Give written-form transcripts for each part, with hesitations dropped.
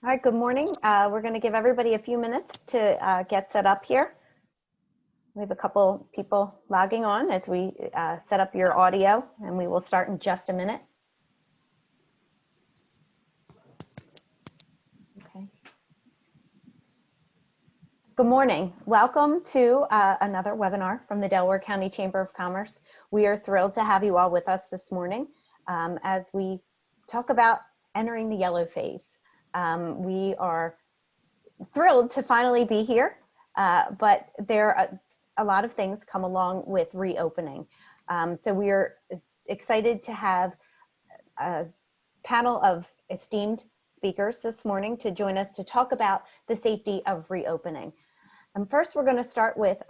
All right, good morning. We're going to give everybody a few minutes to get set up here. We have a couple people logging on as we set up your audio, and we will start in just a minute. Okay. Good morning. Welcome to another webinar from the Delaware County Chamber of Commerce. We are thrilled to have you all with us this morning as we talk about entering the yellow phase. We are thrilled to finally be here, but there are a lot of things come along with reopening. So we are excited to have a panel of esteemed speakers this morning to join us to talk about the safety of reopening. First, we're going to start with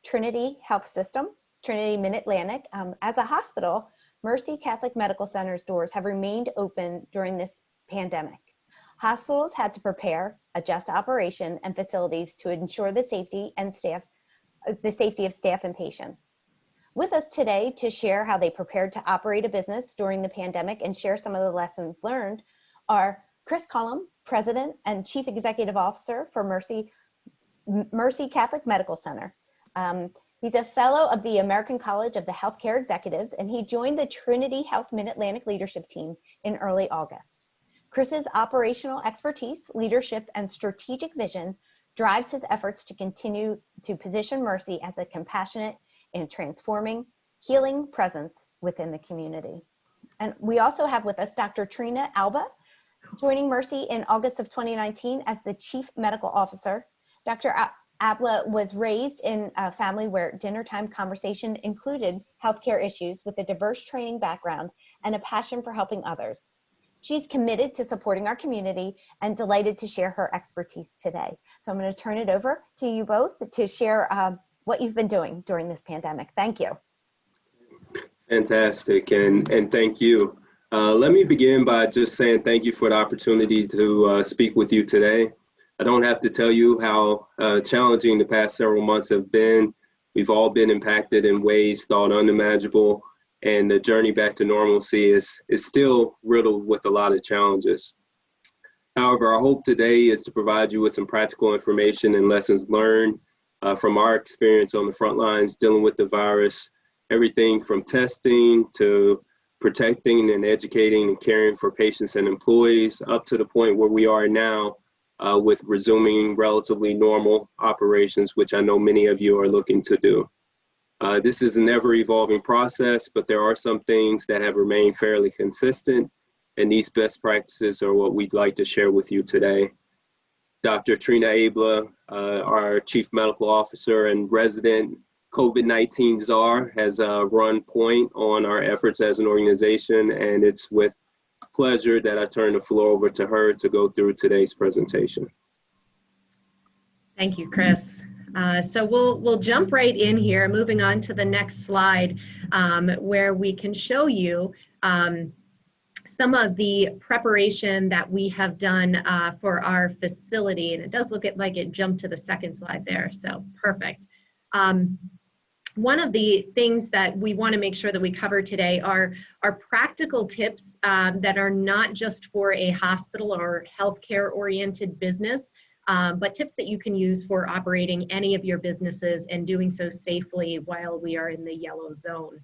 Trinity Health System, Trinity Mid-Atlantic. As a hospital, Mercy Catholic Medical Center's doors have remained open during this pandemic. Hospitals had to prepare, adjust operation and facilities to ensure the safety of staff and patients. With us today to share how they prepared to operate a business during the pandemic and share some of the lessons learned are Chris Cullom, President and Chief Executive Officer for Mercy Catholic Medical Center. He's a fellow of the American College of the Healthcare Executives, and he joined the Trinity Health Mid-Atlantic leadership team in early August. Chris's operational expertise, leadership, and strategic vision drives his efforts to continue to position Mercy as a compassionate and transforming, healing presence within the community. And we also have with us Dr. Trina Alba, joining Mercy in August of 2019 as the Chief Medical Officer. Dr. Alba was raised in a family where dinner time conversation included healthcare issues with a diverse training background and a passion for helping others. She's committed to supporting our community and delighted to share her expertise today. So I'm going to turn it over to you both to share what you've been doing during this pandemic. Thank you. Fantastic, and thank you. Let me begin by just saying thank you for the opportunity to speak with you today. I don't have to tell you how challenging the past several months have been. We've all been impacted in ways thought unimaginable, and the journey back to normalcy is still riddled with a lot of challenges. However, our hope today is to provide you with some practical information and lessons learned from our experience on the front lines dealing with the virus, everything from testing to protecting and educating and caring for patients and employees up to the point where we are now with resuming relatively normal operations, which I know many of you are looking to do. This is an ever-evolving process, but there are some things that have remained fairly consistent, and these best practices are what we'd like to share with you today. Dr. Trina Alba, our Chief Medical Officer and resident COVID-19 czar, has run point on our efforts as an organization, and it's with pleasure that I turn the floor over to her to go through today's presentation. Thank you, Chris. So we'll jump right in here, moving on to the next slide, where we can show you some of the preparation that we have done for our facility. And it does look like it jumped to the second slide there, so perfect. One of the things that we want to make sure that we cover today are practical tips that are not just for a hospital or healthcare-oriented business, but tips that you can use for operating any of your businesses and doing so safely while we are in the yellow zone.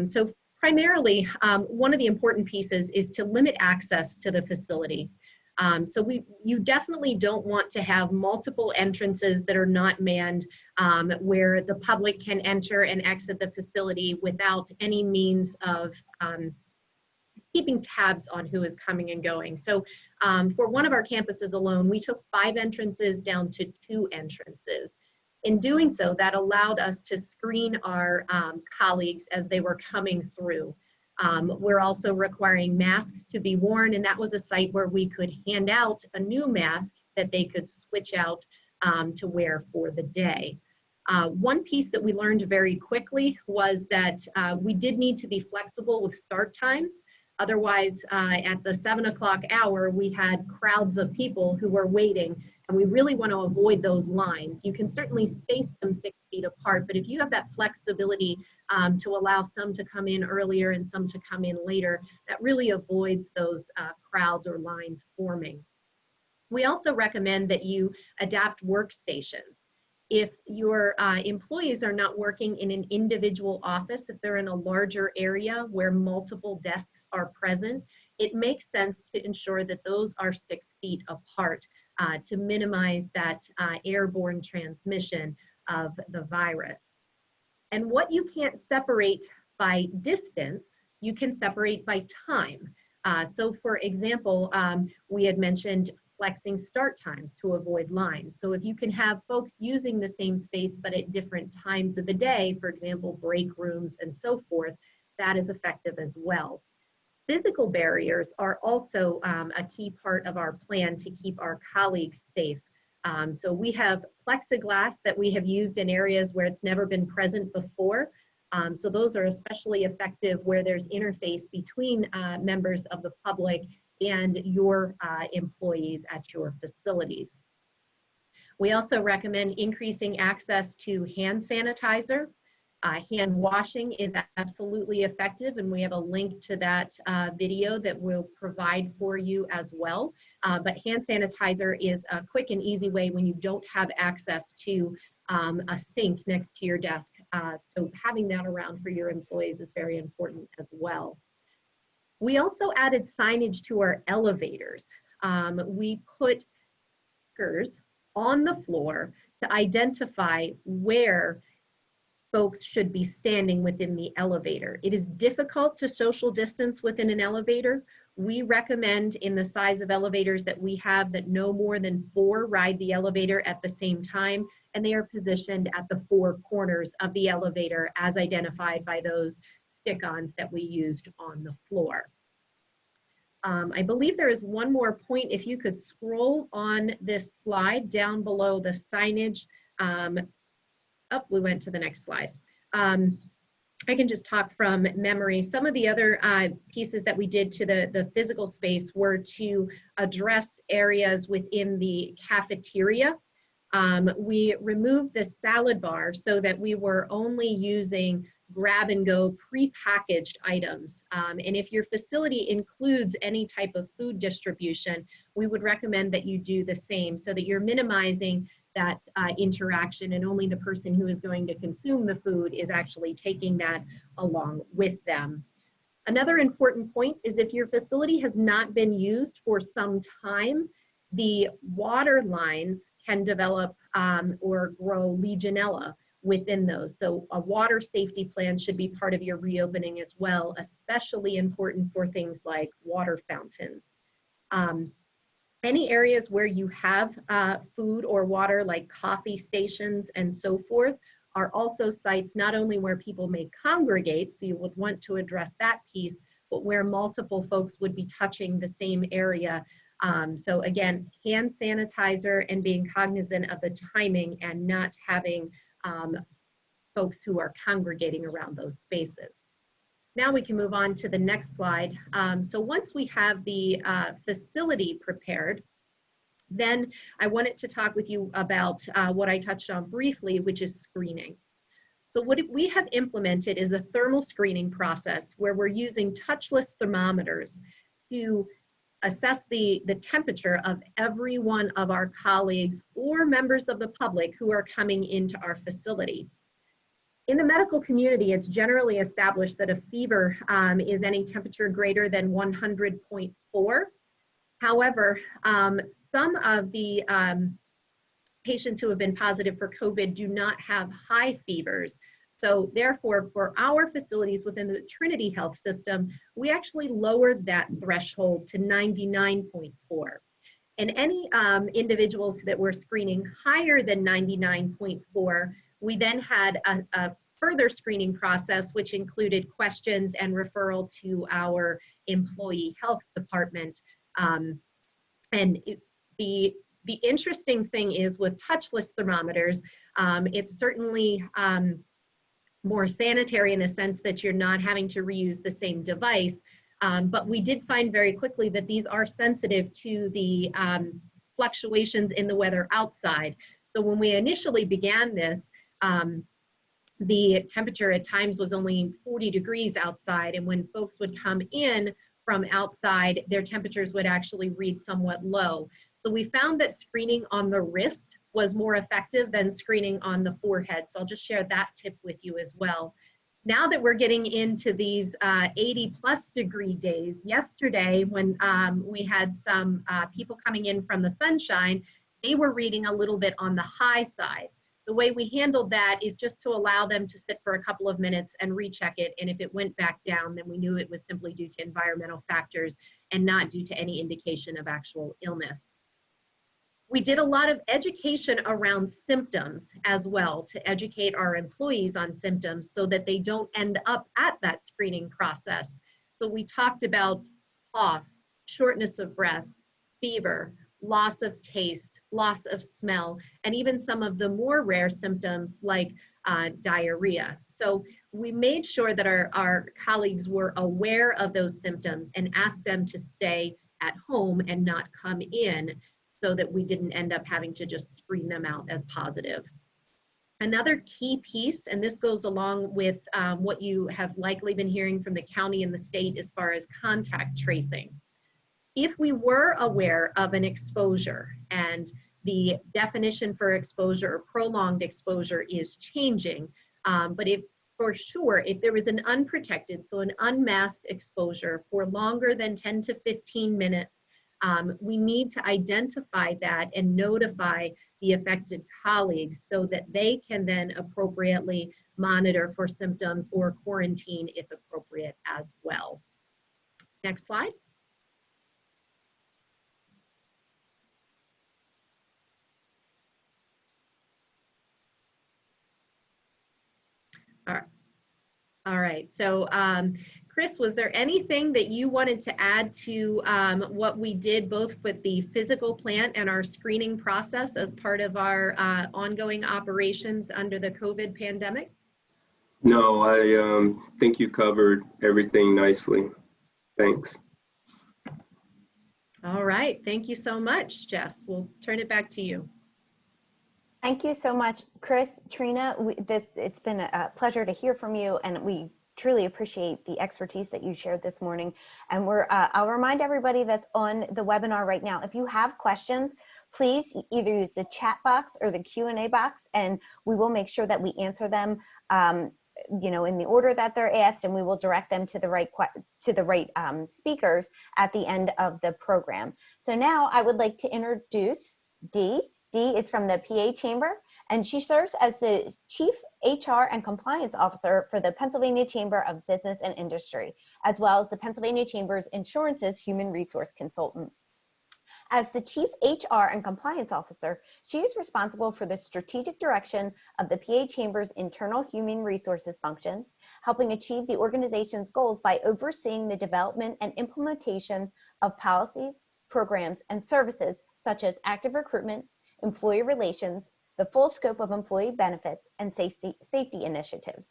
So primarily, one of the important pieces is to limit access to the facility. So you definitely don't want to have multiple entrances that are not manned, where the public can enter and exit the facility without any means of keeping tabs on who is coming and going. So for one of our campuses alone, we took 5 entrances down to 2 entrances. In doing so, that allowed us to screen our colleagues as they were coming through. We're also requiring masks to be worn, and that was a site where we could hand out a new mask that they could switch out to wear for the day. One piece that we learned very quickly was that we did need to be flexible with start times. Otherwise, at the 7 o'clock hour, we had crowds of people who were waiting, and we really want to avoid those lines. You can certainly space them 6 feet apart, but if you have that flexibility to allow some to come in earlier and some to come in later, that really avoids those crowds or lines forming. We also recommend that you adapt workstations. If your employees are not working in an individual office, if they're in a larger area where multiple desks are present, it makes sense to ensure that those are 6 feet apart to minimize that airborne transmission of the virus. And what you can't separate by distance, you can separate by time. So for example, we had mentioned flexing start times to avoid lines. So if you can have folks using the same space but at different times of the day, for example, break rooms and so forth, that is effective as well. Physical barriers are also a key part of our plan to keep our colleagues safe. So we have plexiglass that we have used in areas where it's never been present before. So those are especially effective where there's interface between members of the public and your employees at your facilities. We also recommend increasing access to hand sanitizer. Hand washing is absolutely effective, and we have a link to that video that we'll provide for you as well. But hand sanitizer is a quick and easy way when you don't have access to a sink next to your desk. So having that around for your employees is very important as well. We also added signage to our elevators. We put stickers on the floor to identify where folks should be standing within the elevator. It is difficult to social distance within an elevator. We recommend in the size of elevators that we have that no more than 4 ride the elevator at the same time, and they are positioned at the 4 corners of the elevator as identified by those stick-ons that we used on the floor. I believe there is one more point. If you could scroll on this slide down below the signage. We went to the next slide. I can just talk from memory. Some of the other pieces that we did to the physical space were to address areas within the cafeteria. We removed the salad bar so that we were only using grab-and-go pre-packaged items. And if your facility includes any type of food distribution, we would recommend that you do the same so that you're minimizing that interaction, and only the person who is going to consume the food is actually taking that along with them. Another important point is if your facility has not been used for some time, the water lines can develop or grow Legionella within those. So a water safety plan should be part of your reopening as well, especially important for things like water fountains. Any areas where you have food or water, like coffee stations and so forth, are also sites not only where people may congregate, so you would want to address that piece, but where multiple folks would be touching the same area. So again, hand sanitizer and being cognizant of the timing and not having folks who are congregating around those spaces. Now we can move on to the next slide. So once we have the facility prepared, then I wanted to talk with you about what I touched on briefly, which is screening. So what we have implemented is a thermal screening process where we're using touchless thermometers to assess the temperature of every one of our colleagues or members of the public who are coming into our facility. In the medical community, it's generally established that a fever is any temperature greater than 100.4. However, some of the patients who have been positive for COVID do not have high fevers. So therefore, for our facilities within the Trinity Health System, we actually lowered that threshold to 99.4. And any individuals that were screening higher than 99.4, we then had a further screening process, which included questions and referral to our employee health department. The interesting thing is with touchless thermometers, it's certainly more sanitary in the sense that you're not having to reuse the same device. But we did find very quickly that these are sensitive to the fluctuations in the weather outside. So when we initially began this, the temperature at times was only 40 degrees outside, and when folks would come in from outside, their temperatures would actually read somewhat low. So we found that screening on the wrist was more effective than screening on the forehead. So I'll just share that tip with you as well. Now that we're getting into these 80+ degree days, yesterday when we had some people coming in from the sunshine, they were reading a little bit on the high side. The way we handled that is just to allow them to sit for a couple of minutes and recheck it. And if it went back down, then we knew it was simply due to environmental factors and not due to any indication of actual illness. We did a lot of education around symptoms as well, to educate our employees on symptoms so that they don't end up at that screening process. So we talked about cough, shortness of breath, fever, loss of taste, loss of smell, and even some of the more rare symptoms like diarrhea. So we made sure that our colleagues were aware of those symptoms and asked them to stay at home and not come in, so that we didn't end up having to just screen them out as positive. Another key piece, and this goes along with what you have likely been hearing from the county and the state as far as contact tracing. If we were aware of an exposure, and the definition for exposure or prolonged exposure is changing, but if for sure, if there was an unprotected, so an unmasked exposure for longer than 10 to 15 minutes, we need to identify that and notify the affected colleagues so that they can then appropriately monitor for symptoms or quarantine if appropriate as well. Next slide. All right. So Chris, was there anything that you wanted to add to what we did both with the physical plant and our screening process as part of our ongoing operations under the COVID pandemic? No, I think you covered everything nicely. Thanks. All right. Thank you so much, Jess. We'll turn it back to you. Thank you so much, Chris, Trina. It's been a pleasure to hear from you, and we truly appreciate the expertise that you shared this morning. And I'll remind everybody that's on the webinar right now, if you have questions, please either use the chat box or the Q&A box, and we will make sure that we answer them you know, in the order that they're asked, and we will direct them to the right speakers at the end of the program. So now I would like to introduce Dee. Dee is from the PA Chamber, and she serves as the Chief HR and Compliance Officer for the Pennsylvania Chamber of Business and Industry, as well as the Pennsylvania Chamber's Insurance's Human Resource Consultant. As the Chief HR and Compliance Officer, she is responsible for the strategic direction of the PA Chamber's internal human resources function, helping achieve the organization's goals by overseeing the development and implementation of policies, programs, and services such as active recruitment, employee relations, the full scope of employee benefits, and safety initiatives.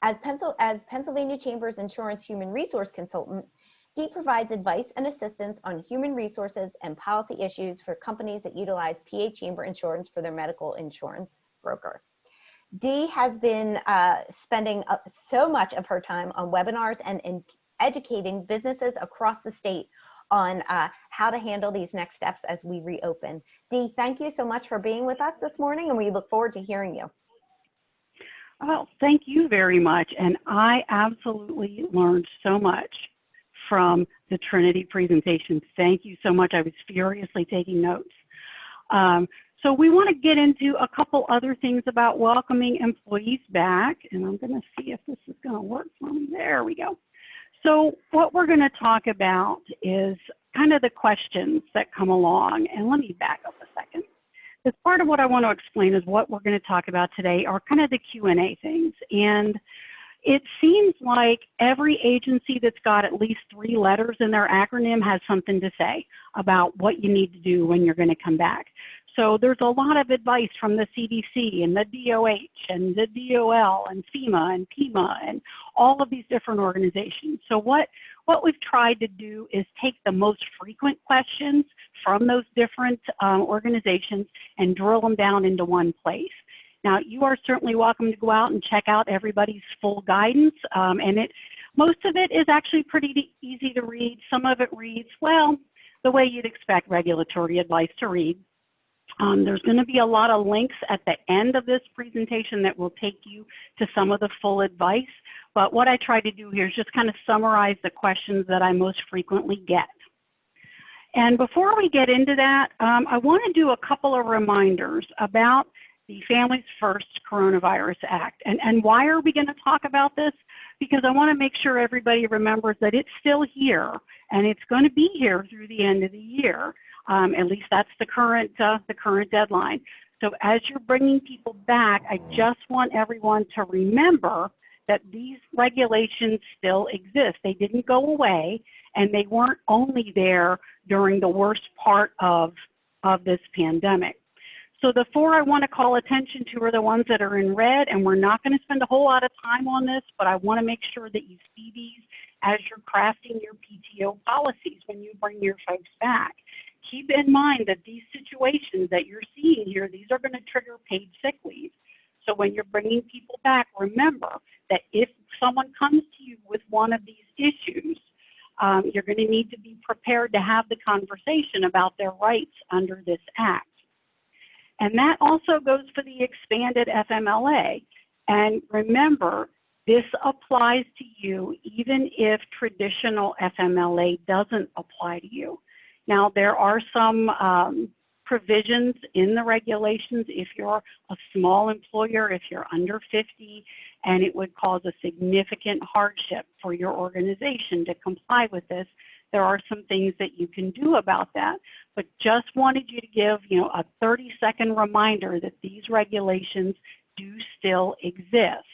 As Pennsylvania Chamber's Insurance Human Resource Consultant, Dee provides advice and assistance on human resources and policy issues for companies that utilize PA Chamber insurance for their medical insurance broker. Dee has been spending so much of her time on webinars and in educating businesses across the state on how to handle these next steps as we reopen. Dee, thank you so much for being with us this morning, and we look forward to hearing you. Well, thank you very much. And I absolutely learned so much from the Trinity presentation. Thank you so much. I was furiously taking notes. So we want to get into a couple other things about welcoming employees back. And I'm going to see if this is going to work for me. There we go. So what we're going to talk about is kind of the questions that come along. And let me back up a second. Because part of what I want to explain is what we're going to talk about today are kind of the Q&A things. And it seems like every agency that's got at least 3 letters in their acronym has something to say about what you need to do when you're going to come back. So there's a lot of advice from the CDC and the DOH and the DOL and FEMA and PEMA and all of these different organizations. So what we've tried to do is take the most frequent questions from those different organizations and drill them down into one place. Now, you are certainly welcome to go out and check out everybody's full guidance, and most of it is actually pretty easy to read. Some of it reads, well, the way you'd expect regulatory advice to read. There's going to be a lot of links at the end of this presentation that will take you to some of the full advice. But what I try to do here is just kind of summarize the questions that I most frequently get. And before we get into that, I want to do a couple of reminders about the Families First Coronavirus Act. And why are we going to talk about this? Because I want to make sure everybody remembers that it's still here, and it's going to be here through the end of the year. At least that's the current deadline. So as you're bringing people back, I just want everyone to remember that these regulations still exist. They didn't go away, and they weren't only there during the worst part of this pandemic. So the four I want to call attention to are the ones that are in red, and we're not going to spend a whole lot of time on this, but I want to make sure that you see these as you're crafting your PTO policies when you bring your folks back. Keep in mind that these situations that you're seeing here, these are going to trigger paid sick leave. So when you're bringing people back, remember that if someone comes to you with one of these issues, you're going to need to be prepared to have the conversation about their rights under this act. And that also goes for the expanded FMLA. And remember, this applies to you even if traditional FMLA doesn't apply to you. Now, there are some provisions in the regulations if you're a small employer, if you're under 50, and it would cause a significant hardship for your organization to comply with this. There are some things that you can do about that, but just wanted you to give, a 30-second reminder that these regulations do still exist,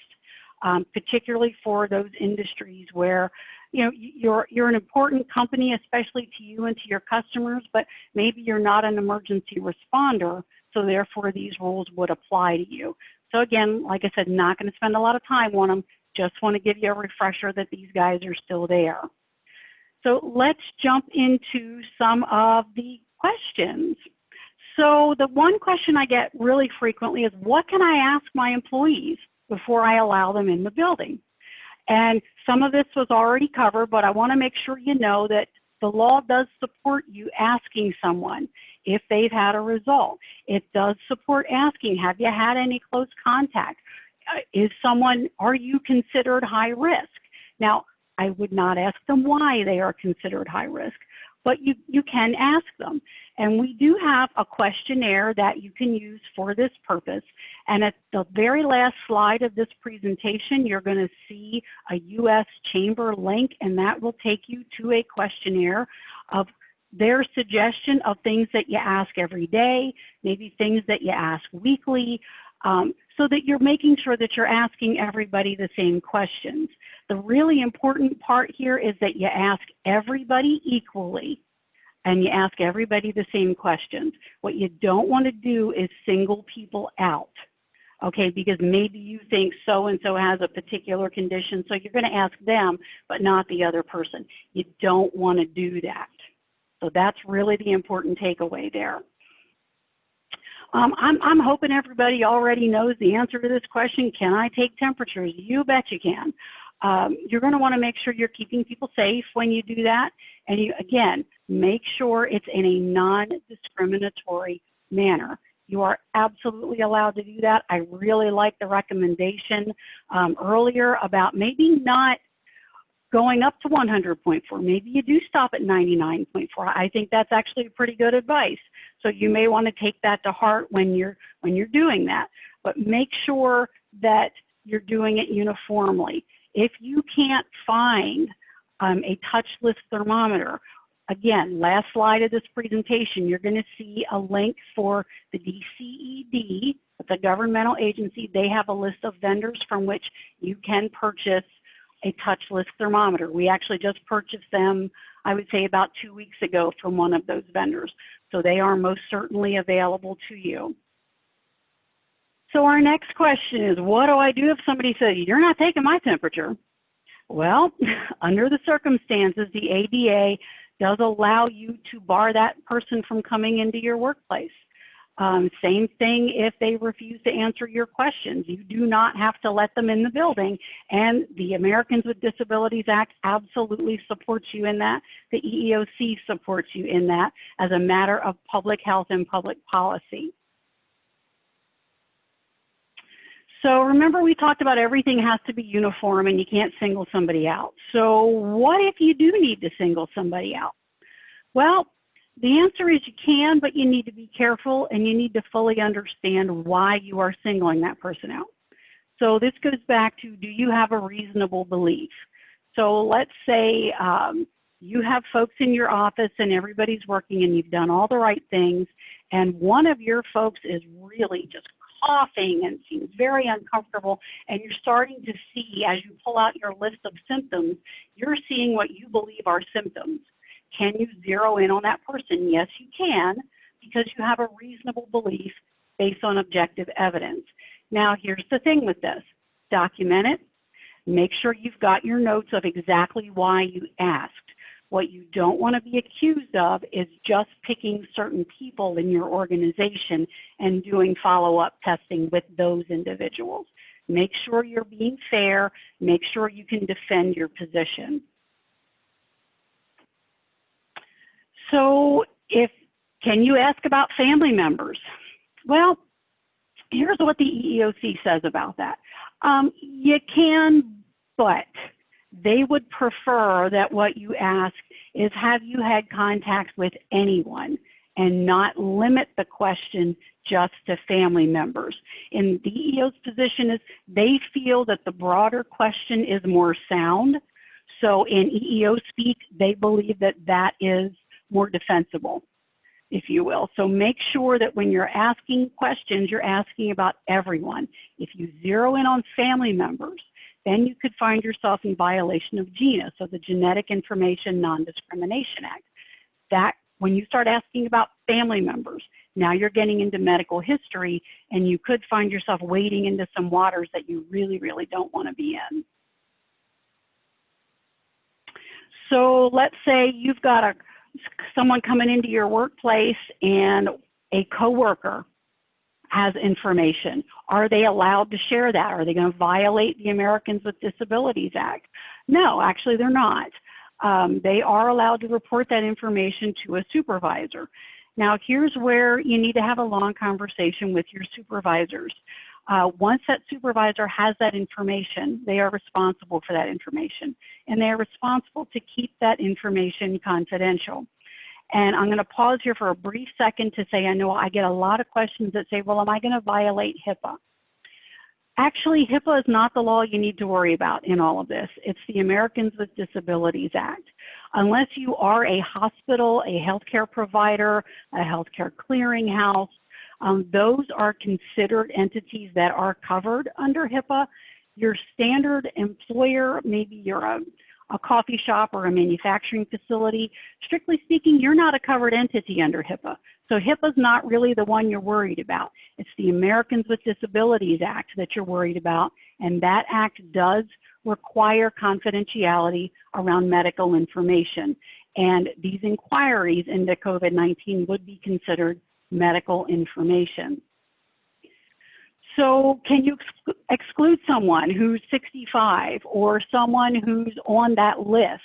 particularly for those industries where you're an important company, especially to you and to your customers, but maybe you're not an emergency responder, so therefore these rules would apply to you. So again, like I said, not going to spend a lot of time on them, just want to give you a refresher that these guys are still there. So let's jump into some of the questions. So the one question I get really frequently is, what can I ask my employees before I allow them in the building? And some of this was already covered, but I want to make sure you know that the law does support you asking someone if they've had a result. It does support asking, have you had any close contact? Are you considered high risk? Now, I would not ask them why they are considered high risk, but you can ask them. And we do have a questionnaire that you can use for this purpose. And at the very last slide of this presentation, you're going to see a U.S. Chamber link, and that will take you to a questionnaire of their suggestion of things that you ask every day, maybe things that you ask weekly, so that you're making sure that you're asking everybody the same questions. The really important part here is that you ask everybody equally and you ask everybody the same questions. What you don't want to do is single people out, okay, because maybe you think so-and-so has a particular condition, so you're going to ask them, but not the other person. You don't want to do that. So that's really the important takeaway there. I'm hoping everybody already knows the answer to this question. Can I take temperatures? You bet you can. You're going to want to make sure you're keeping people safe when you do that. And you, again, make sure it's in a non-discriminatory manner. You are absolutely allowed to do that. I really like the recommendation earlier about maybe not going up to 100.4. Maybe you do stop at 99.4. I think that's actually pretty good advice. So you may want to take that to heart when you're doing that. But make sure that you're doing it uniformly. If you can't find a touchless thermometer, again, last slide of this presentation, you're going to see a link for the DCED, it's a governmental agency. They have a list of vendors from which you can purchase a touchless thermometer. We actually just purchased them, I would say about 2 weeks ago from one of those vendors. So they are most certainly available to you. So our next question is, what do I do if somebody says, you're not taking my temperature? Well, under the circumstances, the ADA does allow you to bar that person from coming into your workplace. Same thing if they refuse to answer your questions. You do not have to let them in the building, and the Americans with Disabilities Act absolutely supports you in that. The EEOC supports you in that as a matter of public health and public policy. So remember, we talked about everything has to be uniform and you can't single somebody out. So what if you do need to single somebody out? Well, the answer is you can, but you need to be careful and you need to fully understand why you are singling that person out. So this goes back to, do you have a reasonable belief? So let's say you have folks in your office and everybody's working and you've done all the right things, and one of your folks is really just coughing and seems very uncomfortable, and you're starting to see, as you pull out your list of symptoms, you're seeing what you believe are symptoms. Can you zero in on that person? Yes, you can, because you have a reasonable belief based on objective evidence. Now, here's the thing with this. Document it. Make sure you've got your notes of exactly why you asked. What you don't want to be accused of is just picking certain people in your organization and doing follow-up testing with those individuals. Make sure you're being fair. Make sure you can defend your position. So can you ask about family members? Well, here's what the EEOC says about that. You can, but they would prefer that what you ask is, have you had contact with anyone, and not limit the question just to family members. And the EEO's position is they feel that the broader question is more sound. So in EEO speak, they believe that that is more defensible, if you will. So make sure that when you're asking questions, you're asking about everyone. If you zero in on family members, then you could find yourself in violation of GINA, so the Genetic Information Non-Discrimination Act. That, when you start asking about family members, now you're getting into medical history, and you could find yourself wading into some waters that you really, really don't want to be in. So let's say you've got someone coming into your workplace and a coworker has information. Are they allowed to share that? Are they going to violate the Americans with Disabilities Act? No, actually they're not. They are allowed to report that information to a supervisor. Now here's where you need to have a long conversation with your supervisors. Once that supervisor has that information, they are responsible for that information, and they are responsible to keep that information confidential. And I'm going to pause here for a brief second to say, I know I get a lot of questions that say, well, am I going to violate HIPAA? Actually, HIPAA is not the law you need to worry about in all of this. It's the Americans with Disabilities Act. Unless you are a hospital, a healthcare provider, a healthcare clearinghouse, those are considered entities that are covered under HIPAA. Your standard employer, maybe you're a coffee shop or a manufacturing facility, strictly speaking, you're not a covered entity under HIPAA. So HIPAA is not really the one you're worried about. It's the Americans with Disabilities Act that you're worried about, and that act does require confidentiality around medical information. And these inquiries into COVID-19 would be considered medical information. So can you exclude someone who's 65 or someone who's on that list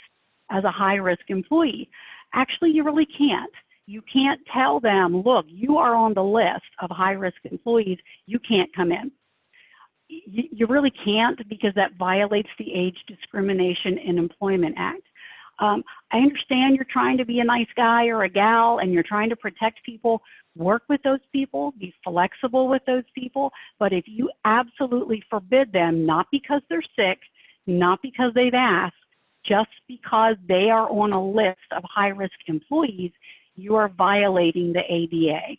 as a high-risk employee? Actually, you really can't. You can't tell them, look, you are on the list of high-risk employees, you can't come in. You really can't, because that violates the Age Discrimination in Employment Act. I understand you're trying to be a nice guy or a gal and you're trying to protect people. Work with those people, be flexible with those people, but if you absolutely forbid them, not because they're sick, not because they've asked, just because they are on a list of high-risk employees, you are violating the ADA.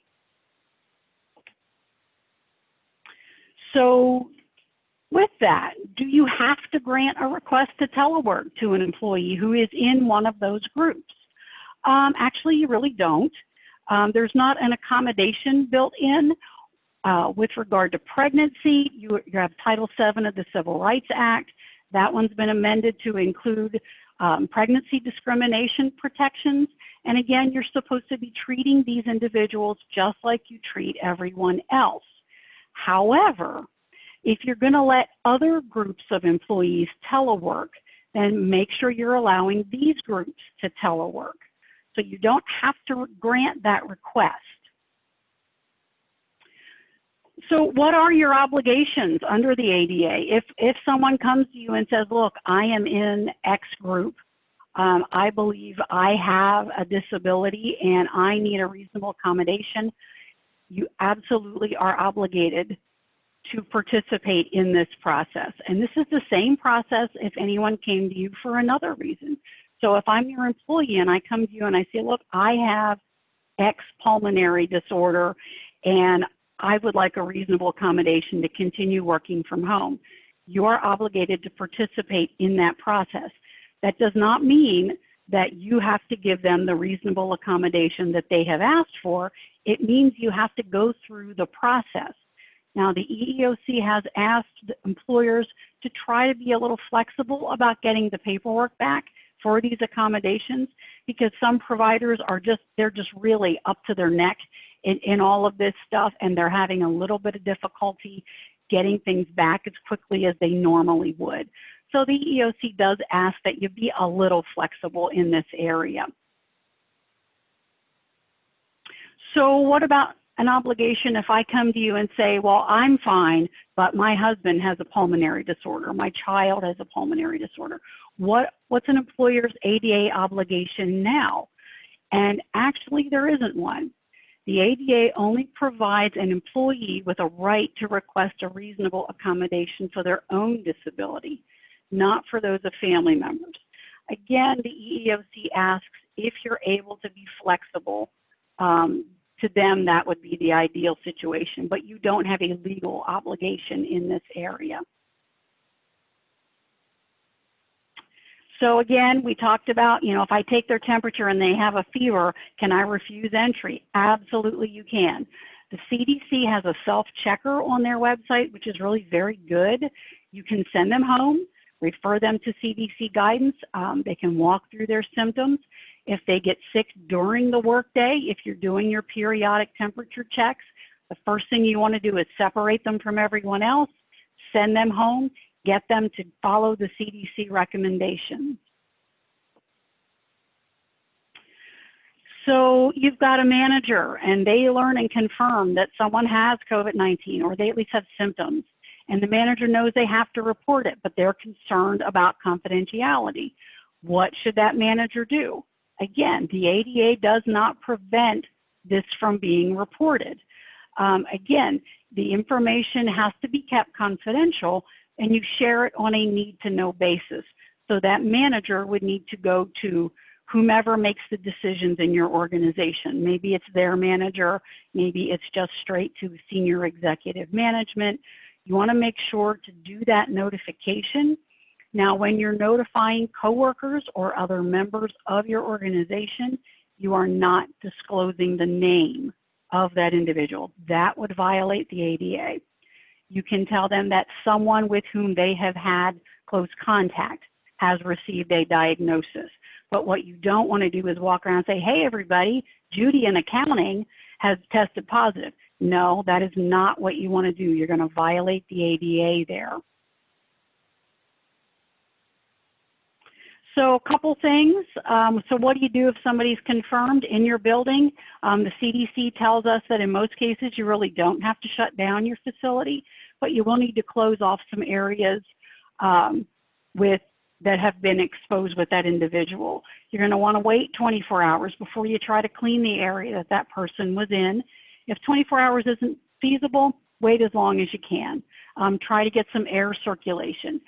So with that, do you have to grant a request to telework to an employee who is in one of those groups? Actually, you really don't. There's not an accommodation built in. With regard to pregnancy, you have Title VII of the Civil Rights Act. That one's been amended to include pregnancy discrimination protections. And again, you're supposed to be treating these individuals just like you treat everyone else. However, if you're going to let other groups of employees telework, then make sure you're allowing these groups to telework. So you don't have to grant that request. So what are your obligations under the ADA? If someone comes to you and says, look, I am in X group, I believe I have a disability and I need a reasonable accommodation, you absolutely are obligated to participate in this process. And this is the same process if anyone came to you for another reason. So if I'm your employee and I come to you and I say, look, I have X pulmonary disorder and I would like a reasonable accommodation to continue working from home, you are obligated to participate in that process. That does not mean that you have to give them the reasonable accommodation that they have asked for. It means you have to go through the process. Now, the EEOC has asked employers to try to be a little flexible about getting the paperwork back for these accommodations, because some providers are they're just really up to their neck in all of this stuff, and they're having a little bit of difficulty getting things back as quickly as they normally would. So the EEOC does ask that you be a little flexible in this area. So what about an obligation if I come to you and say, well, I'm fine, but my husband has a pulmonary disorder, my child has a pulmonary disorder? What's an employer's ADA obligation now? And actually, there isn't one. The ADA only provides an employee with a right to request a reasonable accommodation for their own disability, not for those of family members. Again, the EEOC asks if you're able to be flexible. To them, that would be the ideal situation, but you don't have a legal obligation in this area. So again, we talked about, if I take their temperature and they have a fever, can I refuse entry? Absolutely you can. The CDC has a self-checker on their website, which is really very good. You can send them home, refer them to CDC guidance. They can walk through their symptoms. If they get sick during the workday, if you're doing your periodic temperature checks, the first thing you want to do is separate them from everyone else, send them home, get them to follow the CDC recommendations. So you've got a manager and they learn and confirm that someone has COVID-19 or they at least have symptoms, and the manager knows they have to report it, but they're concerned about confidentiality. What should that manager do? Again, the ADA does not prevent this from being reported. Again, the information has to be kept confidential, and you share it on a need-to-know basis. So that manager would need to go to whomever makes the decisions in your organization. Maybe it's their manager, maybe it's just straight to senior executive management. You want to make sure to do that notification. Now, when you're notifying coworkers or other members of your organization, you are not disclosing the name of that individual. That would violate the ADA. You can tell them that someone with whom they have had close contact has received a diagnosis. But what you don't want to do is walk around and say, hey, everybody, Judy in accounting has tested positive. No, that is not what you want to do. You're going to violate the ADA there. So a couple things. So what do you do if somebody's confirmed in your building? The CDC tells us that in most cases you really don't have to shut down your facility, but you will need to close off some areas that have been exposed with that individual. You're going to want to wait 24 hours before you try to clean the area that that person was in. If 24 hours isn't feasible, wait as long as you can. Try to get some air circulation.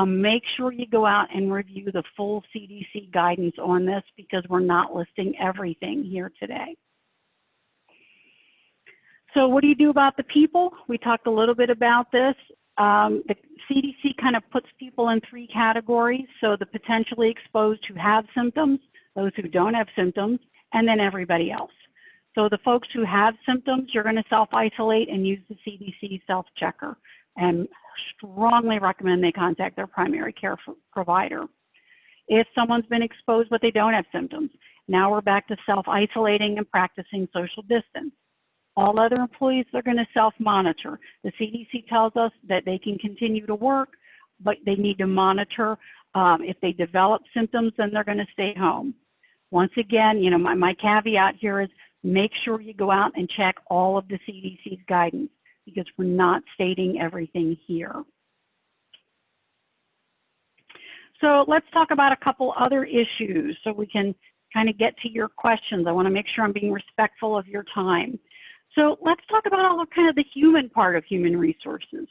Make sure you go out and review the full CDC guidance on this, because we're not listing everything here today. So what do you do about the people? We talked a little bit about this. The CDC kind of puts people in three categories. So the potentially exposed who have symptoms, those who don't have symptoms, and then everybody else. So the folks who have symptoms, you're going to self-isolate and use the CDC self-checker, and strongly recommend they contact their primary care provider. if someone's been exposed but they don't have symptoms. Now we're back to self-isolating and practicing social distance. All other employees are going to self-monitor. The CDC tells us that they can continue to work, but they need to monitor. If they develop symptoms, then they're going to stay home. Once again, you know, my caveat here is make sure you go out and check all of the CDC's guidance, because we're not stating everything here. So let's talk about a couple other issues so we can kind of get to your questions. I want to make sure I'm being respectful of your time. So let's talk about all the kind of the human part of human resources.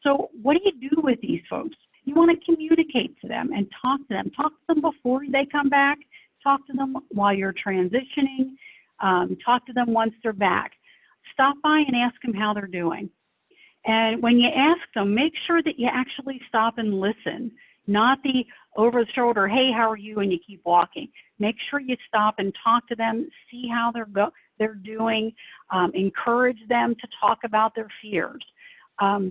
So what do you do with these folks? You want to communicate to them and talk to them. Talk to them before they come back. Talk to them while you're transitioning. Talk to them once they're back. Stop by and ask them how they're doing. And when you ask them, make sure that you actually stop and listen, not the over the shoulder, hey, how are you? And you keep walking. Make sure you stop and talk to them, see how they're doing, encourage them to talk about their fears.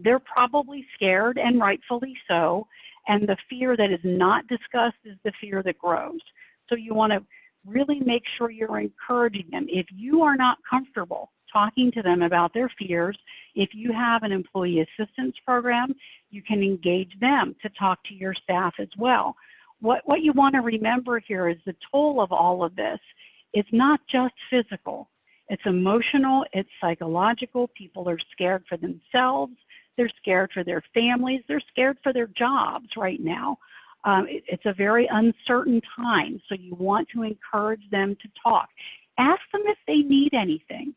They're probably scared, and rightfully so, and the fear that is not discussed is the fear that grows. So you want to really make sure you're encouraging them. If you are not comfortable talking to them about their fears, if you have an employee assistance program, you can engage them to talk to your staff as well. What you want to remember here is the toll of all of this. It's not just physical. It's emotional, it's psychological. People are scared for themselves. They're scared for their families. They're scared for their jobs right now. It's a very uncertain time, so you want to encourage them to talk. Ask them if they need anything.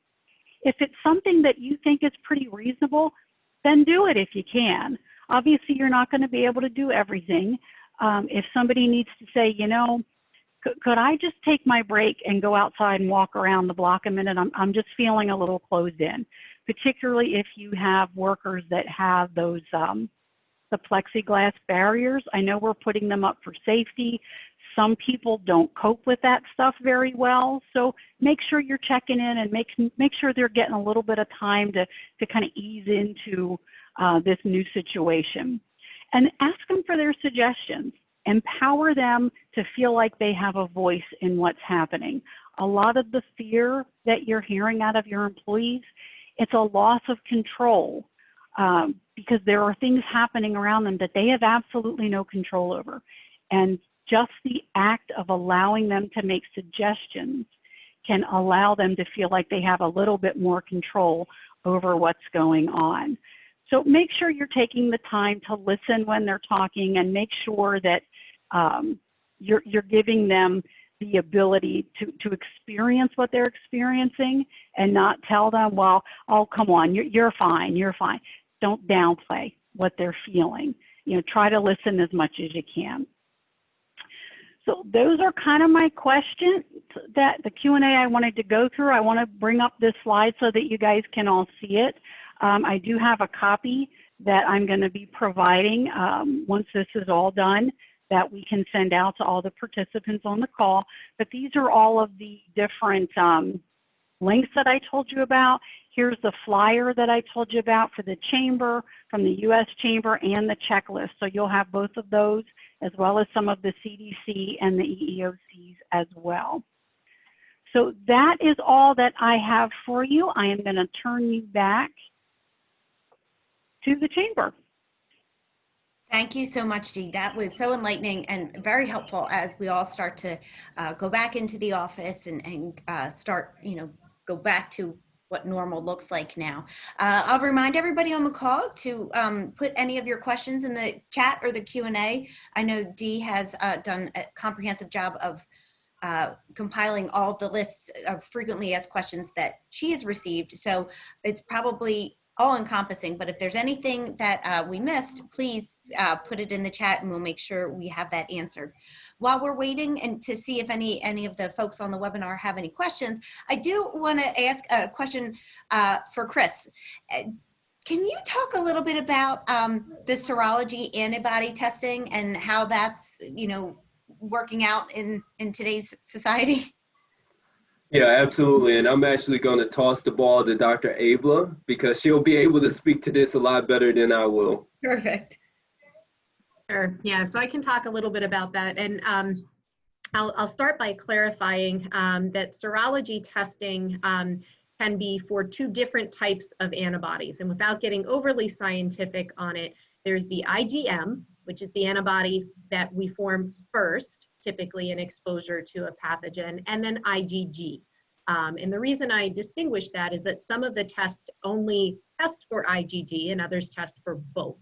If it's something that you think is pretty reasonable, then do it if you can. Obviously, you're not going to be able to do everything. If somebody needs to say, you know, could I just take my break and go outside and walk around the block a minute? I'm just feeling a little closed in, particularly if you have workers that have those the plexiglass barriers. I know we're putting them up for safety. Some people don't cope with that stuff very well. So make sure you're checking in and make sure they're getting a little bit of time to kind of ease into this new situation. And ask them for their suggestions. Empower them to feel like they have a voice in what's happening. A lot of the fear that you're hearing out of your employees, it's a loss of control because there are things happening around them that they have absolutely no control over. And just the act of allowing them to make suggestions can allow them to feel like they have a little bit more control over what's going on. So make sure you're taking the time to listen when they're talking, and make sure that you're giving them the ability to experience what they're experiencing, and not tell them, well, oh, come on, you're fine, you're fine. Don't downplay what they're feeling. You know, try to listen as much as you can. So those are kind of my questions, that the Q&A I wanted to go through. I want to bring up this slide so that you guys can all see it. I do have a copy that I'm going to be providing once this is all done, that we can send out to all the participants on the call. But these are all of the different links that I told you about. Here's the flyer that I told you about for the chamber, from the U.S. Chamber, and the checklist. So you'll have both of those, as well as some of the CDC and the EEOCs as well. So that is all that I have for you. I am going to turn you back to the chamber. Thank you so much, Dee. That was so enlightening and very helpful as we all start to go back into the office and start, you know, go back to what normal looks like now. I'll remind everybody on the call to put any of your questions in the chat or the Q&A. I know Dee has done a comprehensive job of compiling all the lists of frequently asked questions that she has received. So it's probably all encompassing, but if there's anything that we missed, please put it in the chat and we'll make sure we have that answered. While we're waiting and to see if any of the folks on the webinar have any questions, I do want to ask a question for Chris. Can you talk a little bit about the serology antibody testing and how that's, you know, working out in today's society? Yeah, absolutely. And I'm actually going to toss the ball to Dr. Abla, because she'll be able to speak to this a lot better than I will. Perfect. Sure. Yeah, so I can talk a little bit about that. And I'll start by clarifying that serology testing can be for two different types of antibodies. And without getting overly scientific on it, there's the IgM, which is the antibody that we form first, typically in exposure to a pathogen, and then IgG. And the reason I distinguish that is that some of the tests only test for IgG and others test for both.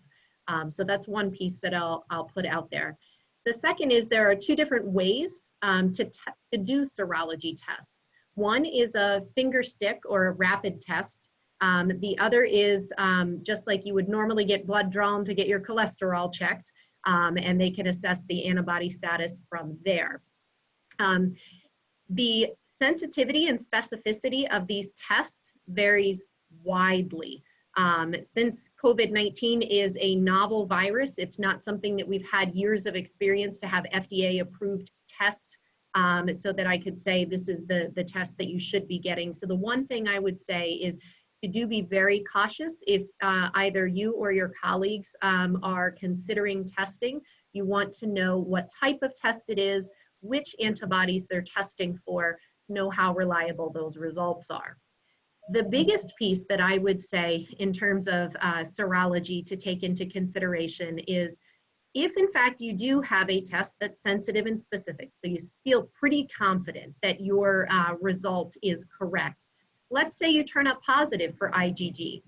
So that's one piece that I'll put out there. The second is there are two different ways to do serology tests. One is a finger stick or a rapid test. The other is just like you would normally get blood drawn to get your cholesterol checked, and they can assess the antibody status from there. The sensitivity and specificity of these tests varies widely. Since COVID-19 is a novel virus, it's not something that we've had years of experience to have FDA approved tests so that I could say this is the test that you should be getting. So the one thing I would say is to do be very cautious if either you or your colleagues are considering testing. You want to know what type of test it is, which antibodies they're testing for, know how reliable those results are. The biggest piece that I would say in terms of serology to take into consideration is if in fact you do have a test that's sensitive and specific, so you feel pretty confident that your result is correct. Let's say you turn up positive for IgG.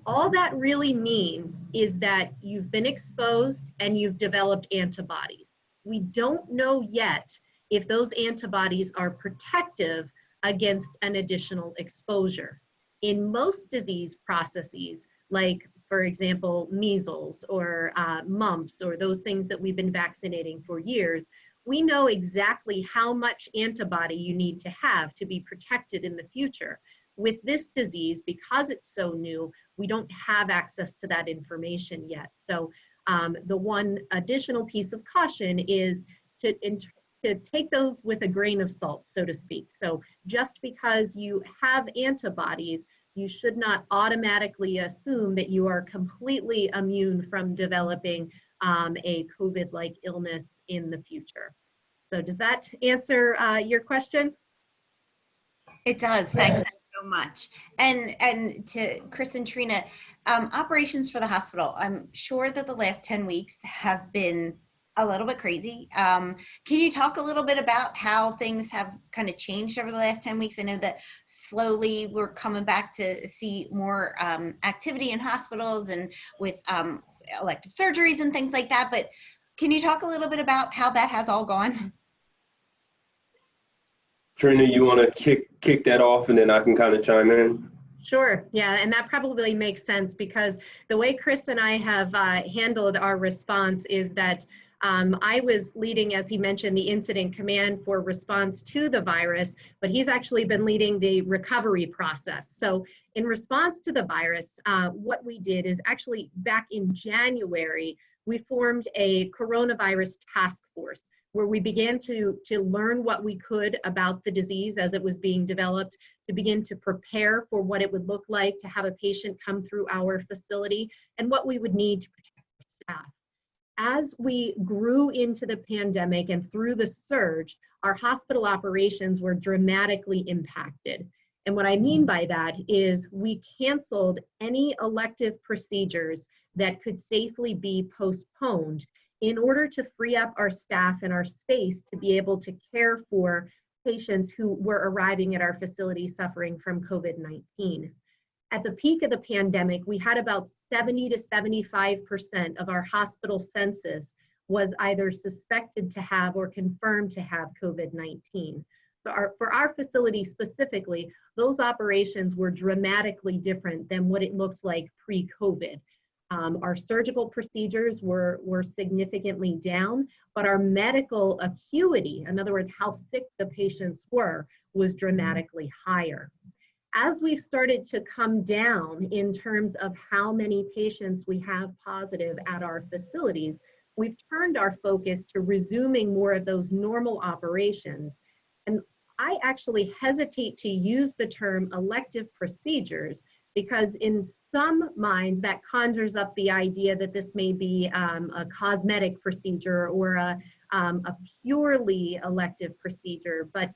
All that really means is that you've been exposed and you've developed antibodies. We don't know yet if those antibodies are protective against an additional exposure. In most disease processes, like for example, measles or mumps or those things that we've been vaccinating for years, we know exactly how much antibody you need to have to be protected in the future. With this disease, because it's so new, we don't have access to that information yet. So the one additional piece of caution is to take those with a grain of salt, so to speak. So just because you have antibodies, you should not automatically assume that you are completely immune from developing a COVID-like illness in the future. So does that answer your question? It does. Thank you so much. And to Chris and Trina, operations for the hospital, I'm sure that the last 10 weeks have been a little bit crazy. Can you talk a little bit about how things have kind of changed over the last 10 weeks? I know that slowly we're coming back to see more activity in hospitals and with elective surgeries and things like that, but can you talk a little bit about how that has all gone? Trina, you want to kick that off and then I can kind of chime in? Sure, yeah, and that probably makes sense because the way Chris and I have handled our response is that I was leading, as he mentioned, the incident command for response to the virus, but he's actually been leading the recovery process. So in response to the virus, what we did is actually back in January, we formed a coronavirus task force where we began to learn what we could about the disease as it was being developed, to begin to prepare for what it would look like to have a patient come through our facility and what we would need to protect our staff. As we grew into the pandemic and through the surge, our hospital operations were dramatically impacted. And what I mean by that is we canceled any elective procedures that could safely be postponed in order to free up our staff and our space to be able to care for patients who were arriving at our facility suffering from COVID-19. At the peak of the pandemic, we had about 70 to 75% of our hospital census was either suspected to have or confirmed to have COVID-19. So for our facility specifically, those operations were dramatically different than what it looked like pre-COVID. Our surgical procedures were significantly down, but our medical acuity, in other words, how sick the patients were, was dramatically higher. As we've started to come down in terms of how many patients we have positive at our facilities, we've turned our focus to resuming more of those normal operations. And I actually hesitate to use the term elective procedures because in some minds that conjures up the idea that this may be a cosmetic procedure or a purely elective procedure, but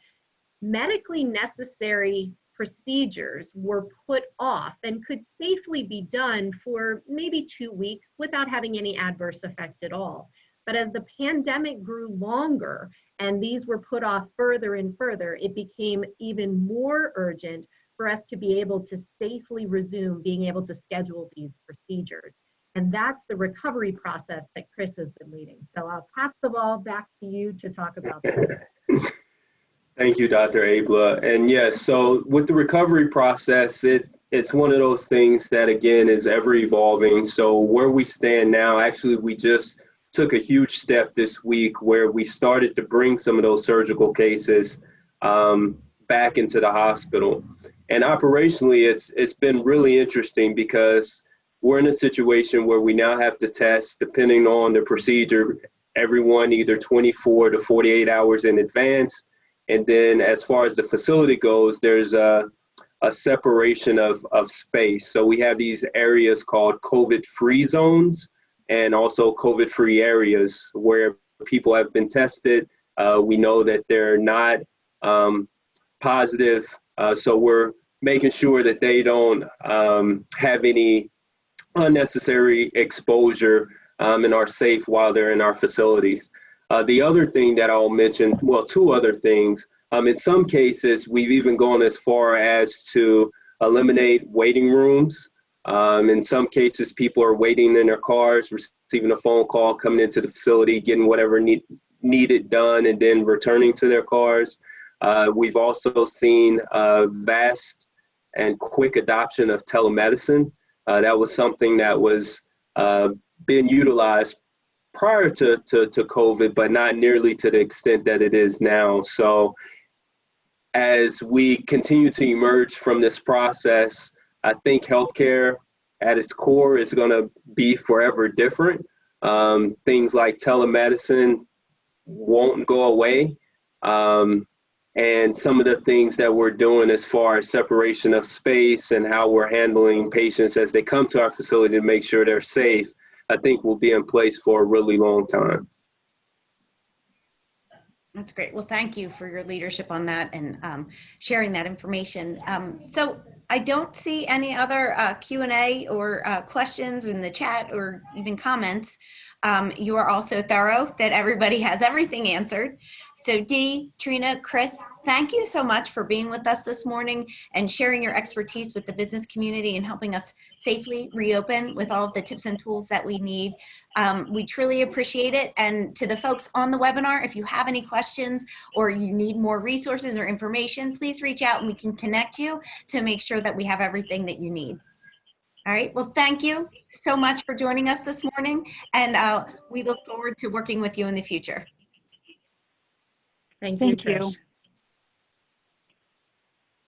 medically necessary procedures were put off and could safely be done for maybe 2 weeks without having any adverse effect at all. But as the pandemic grew longer and these were put off further and further, it became even more urgent for us to be able to safely resume being able to schedule these procedures. And that's the recovery process that Chris has been leading. So I'll pass the ball back to you to talk about that. Thank you, Dr. Abla. And yes, so with the recovery process, it's one of those things that, again, is ever evolving. So where we stand now, actually, we just took a huge step this week where we started to bring some of those surgical cases back into the hospital. And operationally, it's been really interesting because we're in a situation where we now have to test, depending on the procedure, everyone either 24 to 48 hours in advance. And then as far as the facility goes, there's a separation of space. So we have these areas called COVID-free zones and also COVID-free areas where people have been tested. We know that they're not positive. So we're making sure that they don't have any unnecessary exposure and are safe while they're in our facilities. The other thing that I'll mention, well, two other things. In some cases, we've even gone as far as to eliminate waiting rooms. In some cases, people are waiting in their cars, receiving a phone call, coming into the facility, getting whatever needed done, and then returning to their cars. We've also seen vast and quick adoption of telemedicine. That was something that was been utilized prior to COVID, but not nearly to the extent that it is now. So as we continue to emerge from this process, I think healthcare at its core is going to be forever different. Things like telemedicine won't go away. And some of the things that we're doing as far as separation of space and how we're handling patients as they come to our facility to make sure they're safe, I think will be in place for a really long time. That's great. Well, thank you for your leadership on that and sharing that information. So I don't see any other Q&A or questions in the chat or even comments. You are also thorough that everybody has everything answered. So Dee, Trina, Chris, thank you so much for being with us this morning and sharing your expertise with the business community and helping us safely reopen with all of the tips and tools that we need. We truly appreciate it. And to the folks on the webinar, if you have any questions or you need more resources or information, please reach out and we can connect you to make sure that we have everything that you need. All right. Well, thank you so much for joining us this morning. And we look forward to working with you in the future. Thank you. Thank you.